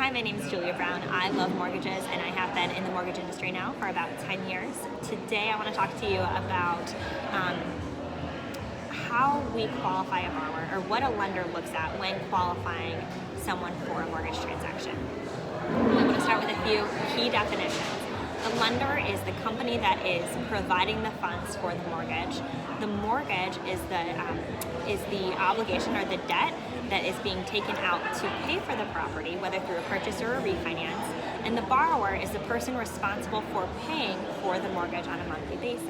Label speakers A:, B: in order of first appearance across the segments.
A: Hi, my name is Julia Brown. I love mortgages and I have been in the mortgage industry now for about 10 years. Today I want to talk to you about how we qualify a borrower, or what a lender looks at when qualifying someone for a mortgage transaction. I'm going to start with a few key definitions. The lender is the company that is providing the funds for the mortgage. The mortgage is the obligation or the debt that is being taken out to pay for the property, whether through a purchase or a refinance. And the borrower is the person responsible for paying for the mortgage on a monthly basis.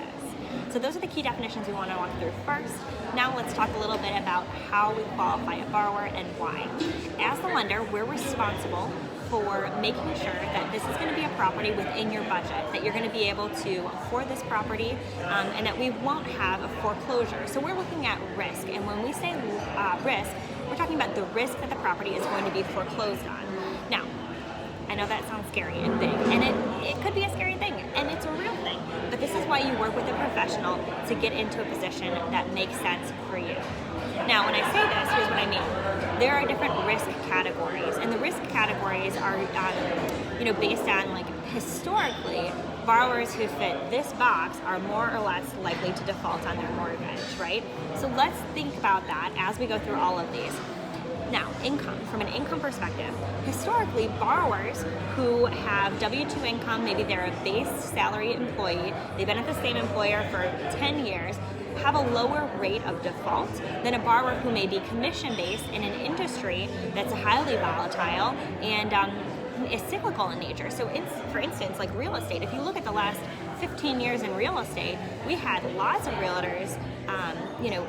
A: So those are the key definitions we want to walk through first. Now let's talk a little bit about how we qualify a borrower and why. As the lender, we're responsible for making sure that this is going to be a property within your budget, that you're going to be able to afford this property, and that we won't have a foreclosure. So we're looking at risk, and when we say risk, we're talking about the risk that the property is going to be foreclosed on. Now, I know that sounds scary and big, and it could be a scary thing, and it's a real thing, but this is why you work with a professional to get into a position that makes sense for you. Now, when I say this, here's what I mean. There are different risk categories, and the risk categories are, based on historically, borrowers who fit this box are more or less likely to default on their mortgage, right? So let's think about that as we go through all of these. Now, income, from an income perspective, historically, borrowers who have W-2 income, maybe they're a base salary employee, they've been at the same employer for 10 years, have a lower rate of default than a borrower who may be commission-based in an industry that's highly volatile and is cyclical in nature. So for instance, like real estate, if you look at the last 15 years in real estate, we had lots of realtors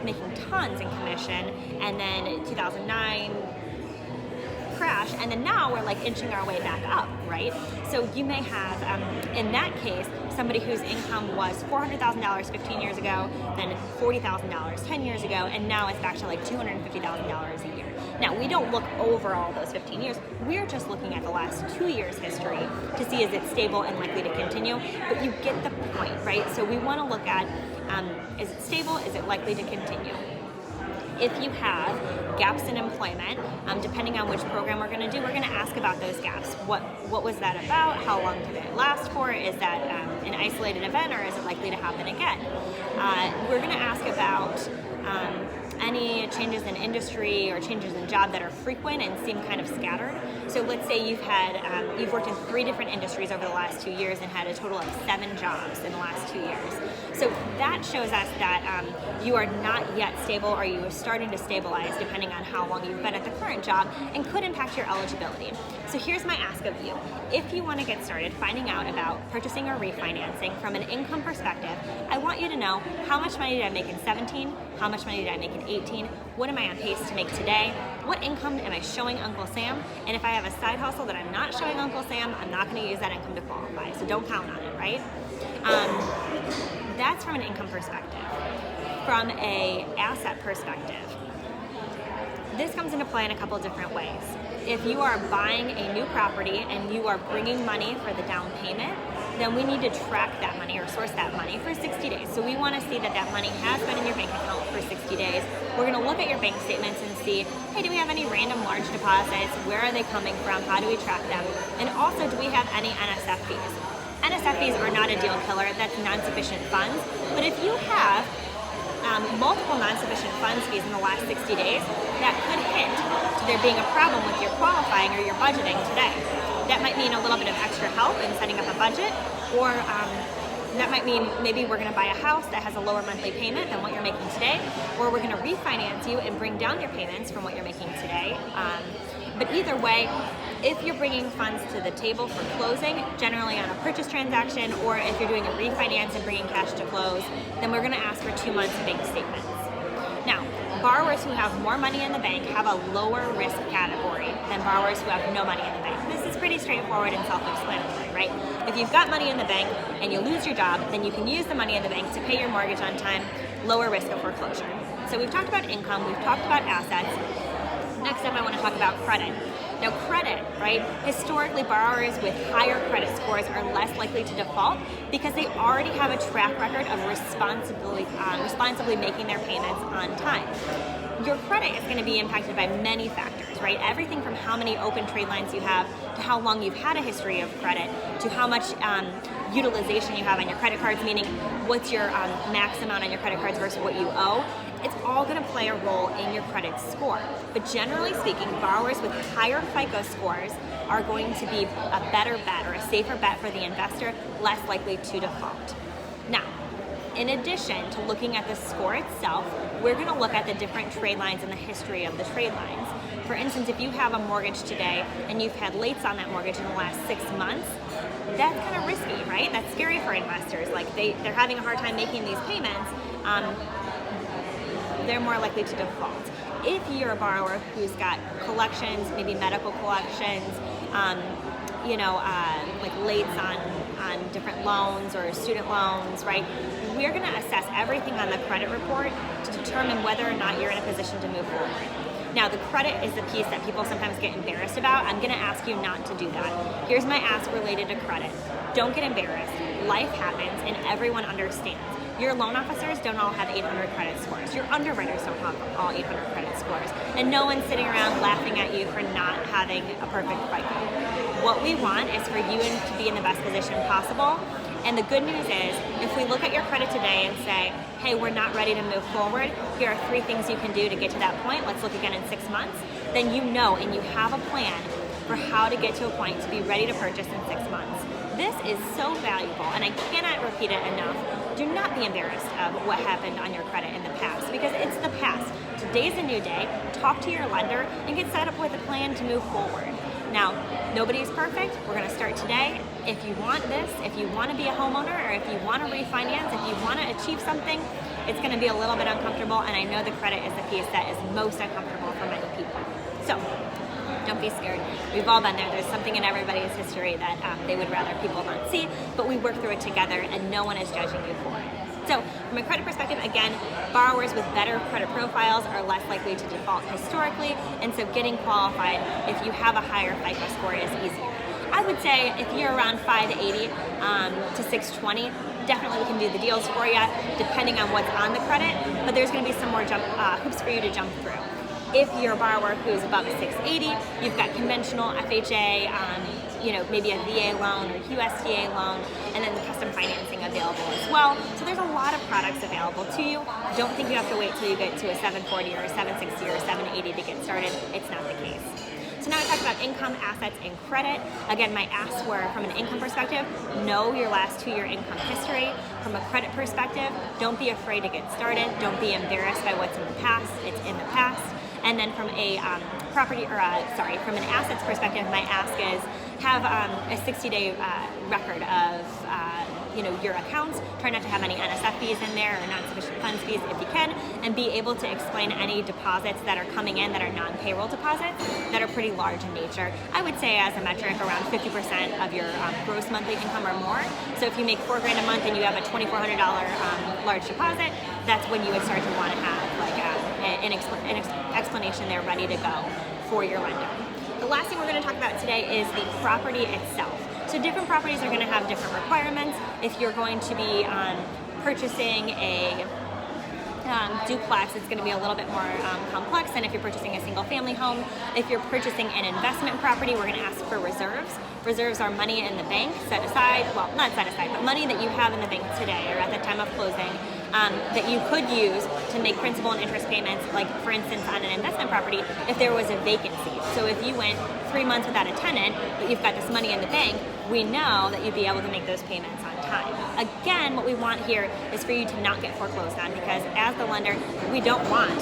A: making tons in commission, and then 2009 crash, and then now we're inching our way back up, right? So you may have, in that case, somebody whose income was $400,000 15 years ago, then $40,000 10 years ago, and now it's back to $250,000 a year. Now, we don't look over all those 15 years. We're just looking at the last 2 years' history to see is it stable and likely to continue, but you get the point, right? So we want to look at, is it stable, is it likely to continue? If you have gaps in employment, depending on which program we're going to do, we're going to ask about those gaps. What was that about? How long did it last for? Is that an isolated event, or is it likely to happen again? We're going to ask about any changes in industry or changes in job that are frequent and seem kind of scattered. So let's say you've worked in 3 different industries over the last 2 years and had a total of 7 jobs in the last 2 years. So that shows us that you are not yet stable, or you are starting to stabilize depending on how long you've been at the current job, and could impact your eligibility. So here's my ask of you. If you want to get started finding out about purchasing or refinancing from an income perspective, I want you to know, how much money did I make in 17? How much money did I make in 18? What am I on pace to make today? What income am I showing Uncle Sam? And if I have a side hustle that I'm not showing Uncle Sam, I'm not going to use that income to qualify. So don't count on it, right? That's from an income perspective. From an asset perspective, this comes into play in a couple of different ways. If you are buying a new property and you are bringing money for the down payment, then we need to track that money or source that money for 60 days. So we want to see that money has been in your bank account for 60 days. We're going to look at your bank statements and see, hey, do we have any random large deposits? Where are they coming from? How do we track them? And also, do we have any NSF fees? NSF fees are not a deal killer. That's non-sufficient funds. But if you have multiple non-sufficient funds fees in the last 60 days, that could hint to there being a problem with your qualifying or your budgeting today. That might mean a little bit of extra help in setting up a budget, or that might mean maybe we're going to buy a house that has a lower monthly payment than what you're making today, or we're going to refinance you and bring down your payments from what you're making today. But either way, if you're bringing funds to the table for closing, generally on a purchase transaction, or if you're doing a refinance and bringing cash to close, then we're going to ask for 2 months bank statements. Now, borrowers who have more money in the bank have a lower risk category than borrowers who have no money in the bank. This is pretty straightforward and self-explanatory, right? If you've got money in the bank and you lose your job, then you can use the money in the bank to pay your mortgage on time, lower risk of foreclosure. So we've talked about income, we've talked about assets. Next up, I want to talk about credit. Now, credit, right? Historically, borrowers with higher credit scores are less likely to default because they already have a track record of responsibly making their payments on time. your credit is going to be impacted by many factors, right? Everything from how many open trade lines you have, to how long you've had a history of credit, to how much utilization you have on your credit cards, meaning what's your max amount on your credit cards versus what you owe. It's all going to play a role in your credit score. But generally speaking, borrowers with higher FICO scores are going to be a better bet or a safer bet for the investor, less likely to default. Now, in addition to looking at the score itself, we're going to look at the different trade lines and the history of the trade lines. For instance, if you have a mortgage today and you've had lates on that mortgage in the last 6 months, that's kind of risky, right? That's scary for investors. Like they're having a hard time making these payments. They're more likely to default. If you're a borrower who's got collections, maybe medical collections, like lates on different loans or student loans, right? We're going to assess everything on the credit report to determine whether or not you're in a position to move forward. Now, the credit is the piece that people sometimes get embarrassed about. I'm going to ask you not to do that. Here's my ask related to credit. Don't get embarrassed. Life happens and everyone understands. Your loan officers don't all have 800 credit scores. Your underwriters don't have all 800 credit scores. And no one's sitting around laughing at you for not having a perfect FICO. What we want is for you to be in the best position possible. And the good news is, if we look at your credit today and say, hey, we're not ready to move forward, here are 3 things you can do to get to that point, let's look again in 6 months, then you know and you have a plan for how to get to a point to be ready to purchase in 6 months. This is so valuable, and I cannot repeat it enough. Do not be embarrassed of what happened on your credit in the past, because it's the past. Today's a new day. Talk to your lender and get set up with a plan to move forward. Now, nobody's perfect. We're going to start today. If you want this, if you want to be a homeowner, or if you want to refinance, if you want to achieve something, it's going to be a little bit uncomfortable, and I know the credit is the piece that is most uncomfortable for many people. So, don't be scared. We've all been there. There's something in everybody's history that they would rather people not see, but we work through it together and no one is judging you for it. So from a credit perspective, again, borrowers with better credit profiles are less likely to default historically, and so getting qualified if you have a higher FICO score is easier. I would say if you're around 580 to 620, definitely we can do the deals for you, depending on what's on the credit, but there's going to be some more hoops for you to jump through. If you're a borrower who's above 680, you've got conventional FHA, maybe a VA loan or USDA loan, and then the custom financing available as well. So there's a lot of products available to you. Don't think you have to wait till you get to a 740 or a 760 or a 780 to get started. It's not the case. So now I talked about income, assets, and credit. Again, my asks were from an income perspective, know your last 2-year income history. From a credit perspective, don't be afraid to get started. Don't be embarrassed by what's in the past. It's in the past. And then from a from an assets perspective, my ask is have a 60-day record of your accounts. Try not to have any NSF fees in there or non-sufficient funds fees if you can, and be able to explain any deposits that are coming in that are non-payroll deposits that are pretty large in nature. I would say as a metric around 50% of your gross monthly income or more. So if you make $4,000 a month and you have a $2,400 large deposit, that's when you would start to want to have an explanation there ready to go for your lender. The last thing we're going to talk about today is the property itself. So different properties are going to have different requirements. If you're going to be purchasing a duplex, it's going to be a little bit more complex than if you're purchasing a single family home. If you're purchasing an investment property, we're going to ask for reserves. Reserves are money in the bank set aside, well, not set aside, but money that you have in the bank today or at the time of closing that you could use to make principal and interest payments, like for instance on an investment property, if there was a vacancy. So if you went 3 months without a tenant, but you've got this money in the bank, we know that you'd be able to make those payments on time. Again, what we want here is for you to not get foreclosed on, because as the lender, we don't want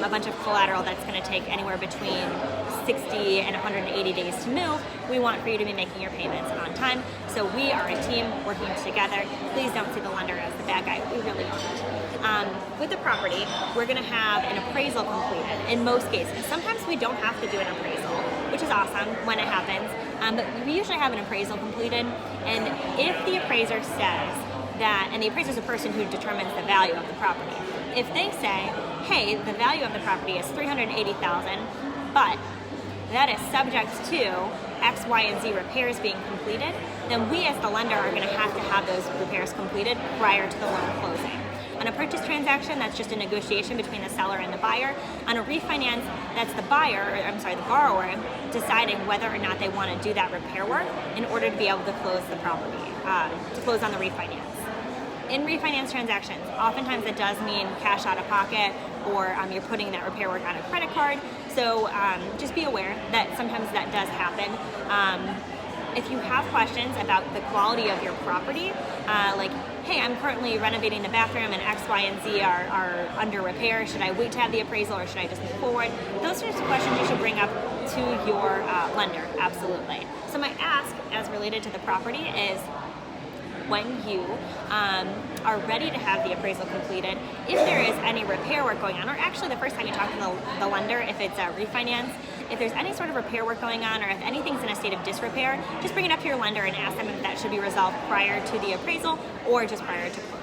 A: a bunch of collateral that's going to take anywhere between 60 and 180 days to move. We want for you to be making your payments on time. So we are a team working together. Please don't see the lender as the bad guy. We really aren't. With the property, we're going to have an appraisal completed in most cases. Sometimes we don't have to do an appraisal, which is awesome when it happens. But we usually have an appraisal completed. And if the appraiser says that, and the appraiser is a person who determines the value of the property, if they say, hey, the value of the property is $380,000, but that is subject to X, Y, and Z repairs being completed, then we as the lender are going to have those repairs completed prior to the loan closing. On a purchase transaction, that's just a negotiation between the seller and the buyer. On a refinance, that's the borrower deciding whether or not they want to do that repair work in order to be able to close the property, to close on the refinance. In refinance transactions, oftentimes it does mean cash out of pocket, or you're putting that repair work on a credit card. So just be aware that sometimes that does happen. If you have questions about the quality of your property, like, hey, I'm currently renovating the bathroom and X, Y, and Z are under repair. Should I wait to have the appraisal or should I just move forward? Those sorts of questions you should bring up to your lender, absolutely. So my ask as related to the property is, when you are ready to have the appraisal completed, if there is any repair work going on, or actually the first time you talk to the lender, if it's a refinance, if there's any sort of repair work going on, or if anything's in a state of disrepair, just bring it up to your lender and ask them if that should be resolved prior to the appraisal or just prior to closing.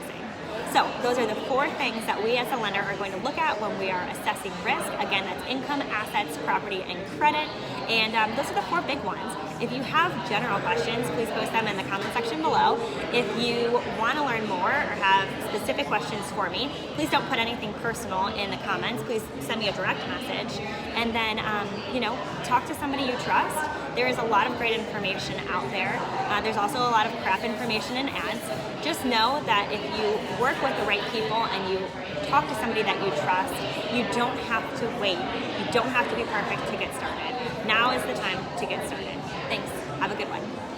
A: So those are the 4 things that we as a lender are going to look at when we are assessing risk. Again, that's income, assets, property, and credit. And those are the 4 big ones. If you have general questions, please post them in the comment section below. If you want to learn more or have specific questions for me, please don't put anything personal in the comments. Please send me a direct message. And then, talk to somebody you trust. There is a lot of great information out there. There's also a lot of crap information in ads. Just know that if you work with the right people and you talk to somebody that you trust, you don't have to wait. You don't have to be perfect to get started. Now is the time to get started. Thanks. Have a good one.